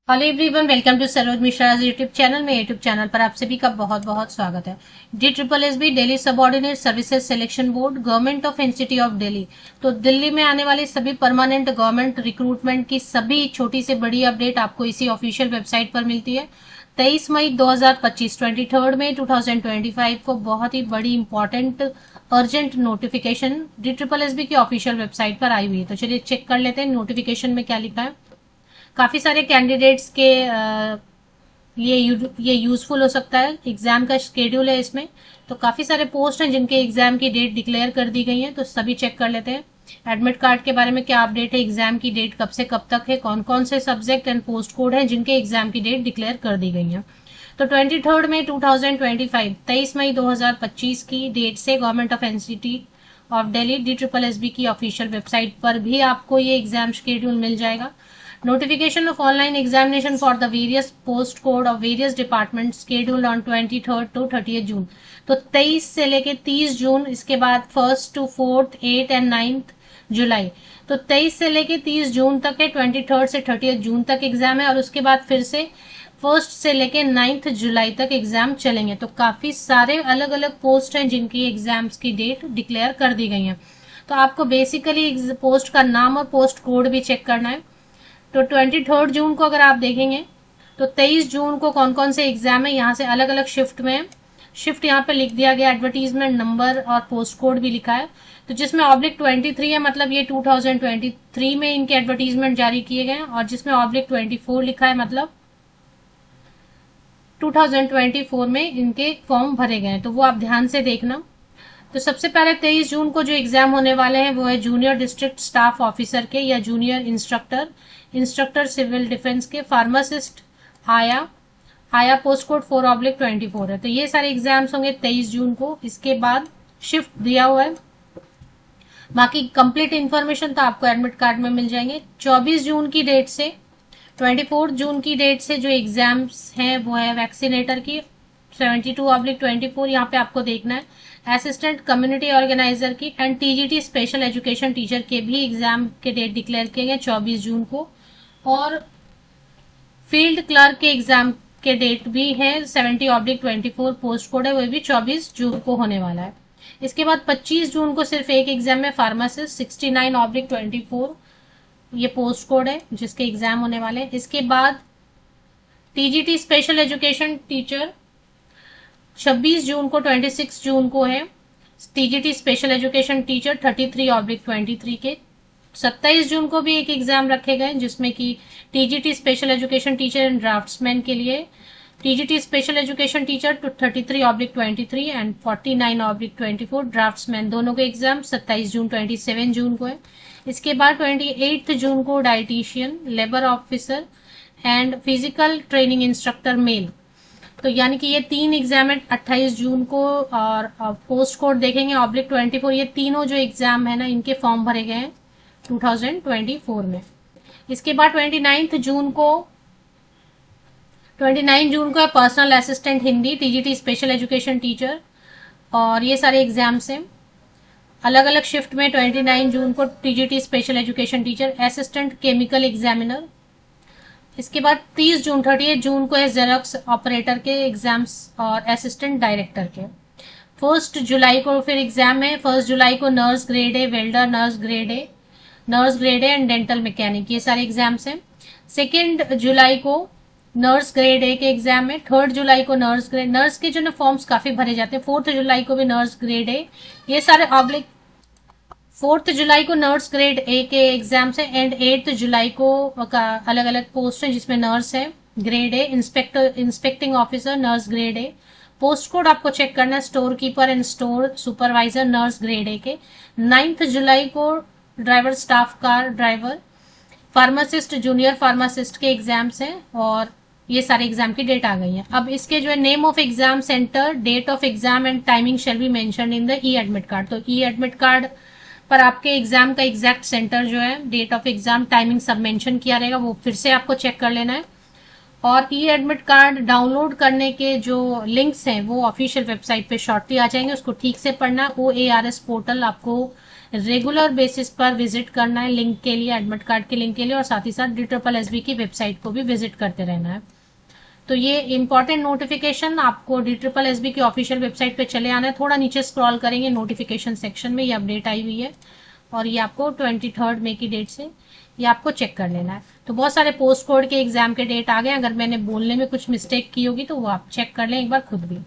Hello everyone, welcome to Saroj Mishra YouTube channel में। YouTube channel पर आप सभी का बहुत बहुत स्वागत है। DSSB Delhi Subordinate Services Selection Board Government of NCT of Delhi. तो दिल्ली में आने वाली सभी परमानेंट गवर्नमेंट रिक्रूटमेंट की सभी छोटी से बड़ी अपडेट आपको इसी ऑफिशियल वेबसाइट पर मिलती है। 23 मई 2025 23 मई 2025 को बहुत ही बड़ी इंपॉर्टेंट अर्जेंट नोटिफिकेशन DSSB की ऑफिशियल वेबसाइट पर आई हुई है। तो चलिए चेक कर लेते हैं नोटिफिकेशन में क्या लिखा है। काफी सारे कैंडिडेट्स के ये यूजफुल हो सकता है। एग्जाम का शेड्यूल है इसमें, तो काफी सारे पोस्ट हैं जिनके एग्जाम की डेट डिक्लेयर कर दी गई है, तो सभी चेक कर लेते हैं। एडमिट कार्ड के बारे में क्या अपडेट है, एग्जाम की डेट कब से कब तक है, कौन कौन से सब्जेक्ट एंड पोस्ट कोड हैं जिनके एग्जाम की डेट डिक्लेयर कर दी गई है। तो 23 मई 2025 23 मई 2025 की डेट से government of NCT of Delhi DSSB की ऑफिशियल वेबसाइट पर भी आपको ये एग्जाम शेड्यूल मिल जाएगा। Notification of online examination for the various post code of various departments scheduled on 23rd to 30th जून। तो 23 से लेके 30 जून, इसके बाद 1st to 4th 8th and 9th जुलाई। तो 23 से लेके 30 जून तक है, 23rd से 30th जून तक एग्जाम है, और उसके बाद फिर से 1st से लेके 9th जुलाई तक एग्जाम चलेंगे। तो काफी सारे अलग अलग पोस्ट हैं जिनकी एग्जाम्स की डेट डिक्लेयर कर दी गई है। तो आपको बेसिकली पोस्ट का नाम और पोस्ट कोड भी चेक करना है। तो 23 जून को अगर आप देखेंगे तो 23 जून को कौन कौन से एग्जाम है, यहाँ से अलग अलग शिफ्ट में शिफ्ट यहाँ पे लिख दिया गया, एडवर्टीजमेंट नंबर और पोस्ट कोड भी लिखा है। तो जिसमें -23 है मतलब ये 2023 में इनके एडवर्टीजमेंट जारी किए गए, और जिसमें -24 लिखा है मतलब 2024 में इनके फॉर्म भरे गए। तो वो आप ध्यान से देखना। तो सबसे पहले 23 जून को जो एग्जाम होने वाले हैं वो है जूनियर डिस्ट्रिक्ट स्टाफ ऑफिसर के या जूनियर इंस्ट्रक्टर सिविल डिफेंस के, फार्मासिस्ट आया पोस्ट कोड 4/24 है। तो ये सारे एग्जाम्स होंगे 23 जून को। इसके बाद शिफ्ट दिया हुआ है, बाकी कंप्लीट इन्फॉर्मेशन तो आपको एडमिट कार्ड में मिल जाएंगे। 24 जून की डेट से 24 जून की डेट से जो एग्जाम्स हैं वो है वैक्सीनेटर की 72/24, यहाँ पे आपको देखना है। असिस्टेंट कम्युनिटी ऑर्गेनाइजर की and TGT special education teacher के भी एग्जाम के डेट डिक्लेयर किए गए 24 जून को, और फील्ड क्लर्क के एग्जाम के डेट भी है 70/24 पोस्ट कोड है, वो भी 24 जून को होने वाला है। इसके बाद 25 जून को सिर्फ एक एग्जाम है फार्मासिस्ट 69/24, ये पोस्ट कोड है जिसके एग्जाम होने वाले हैं। इसके बाद TGT स्पेशल एजुकेशन टीचर 26 जून को 26 जून को है TGT स्पेशल एजुकेशन टीचर 33/23 के। 27 जून को भी एक एग्जाम रखे गए जिसमें कि TGT special education teacher and draughtsman के लिए TGT special education teacher 33/23 and 49/24 draughtsman, दोनों के एग्जाम 27 जून 27 जून को है। इसके बाद 28 जून को dietitian, labour officer and physical training instructor male. तो यानी कि ये 3 एग्जाम है 28 जून को, और पोस्ट कोड देखेंगे /24। ये तीनों जो एग्जाम है ना इनके फॉर्म भरे गए हैं 2024 में। इसके बाद 29 जून को है personal assistant Hindi TGT special education teacher, और ये सारे एग्जाम्स हैं अलग अलग शिफ्ट में। 29 जून को TGT special education teacher, assistant chemical examiner. इसके बाद 38 जून को है जेरोक्स ऑपरेटर के एग्जाम्स और असिस्टेंट डायरेक्टर के। 1 जुलाई को फिर एग्जाम है। 1 जुलाई को nurse grade A, welder nurse grade A and dental mechanic, ये सारे एग्जाम्स हैं। 2 जुलाई को नर्स ग्रेड ए के एग्जाम है। 3 जुलाई को नर्स के जो ना फॉर्म्स काफी भरे जाते हैं। 4 जुलाई को भी नर्स ग्रेड ए, ये सारे 4 जुलाई को नर्स ग्रेड ए के एग्जाम्स है, एंड 8 जुलाई को अलग अलग पोस्ट है जिसमें नर्स है grade A, inspecting officer nurse grade A. Post code आपको चेक करना है, store keeper and store supervisor nurse grade A के। 9 जुलाई को driver staff car driver, pharmacist junior pharmacist के एग्जाम्स हैं, और ये सारे एग्जाम की डेट आ गई है। अब इसके जो है name of exam centre, date of exam and timing shall be mention in the e admit card. तो ई एडमिट कार्ड पर आपके एग्जाम का एग्जैक्ट सेंटर जो है, डेट ऑफ एग्जाम, टाइमिंग सब मेंशन किया रहेगा, वो फिर से आपको चेक कर लेना है। और ई एडमिट कार्ड डाउनलोड करने के जो लिंक्स हैं वो ऑफिशियल वेबसाइट पे शॉर्टली आ जाएंगे, उसको ठीक से पढ़ना। OARS पोर्टल आपको रेगुलर बेसिस पर विजिट करना है लिंक के लिए, एडमिट कार्ड के लिंक के लिए, और साथ ही साथ DSSB की वेबसाइट को भी विजिट करते रहना है। तो ये इंपॉर्टेंट नोटिफिकेशन आपको DSSB की ऑफिशियल वेबसाइट पे चले आना है। थोड़ा नीचे स्क्रॉल करेंगे नोटिफिकेशन सेक्शन में ये अपडेट आई हुई है, और ये आपको 23 मई की डेट से ये आपको चेक कर लेना है। तो बहुत सारे पोस्ट कोड के एग्जाम के डेट आ गए, अगर मैंने बोलने में कुछ मिस्टेक की होगी तो वो आप चेक कर लें एक बार खुद भी।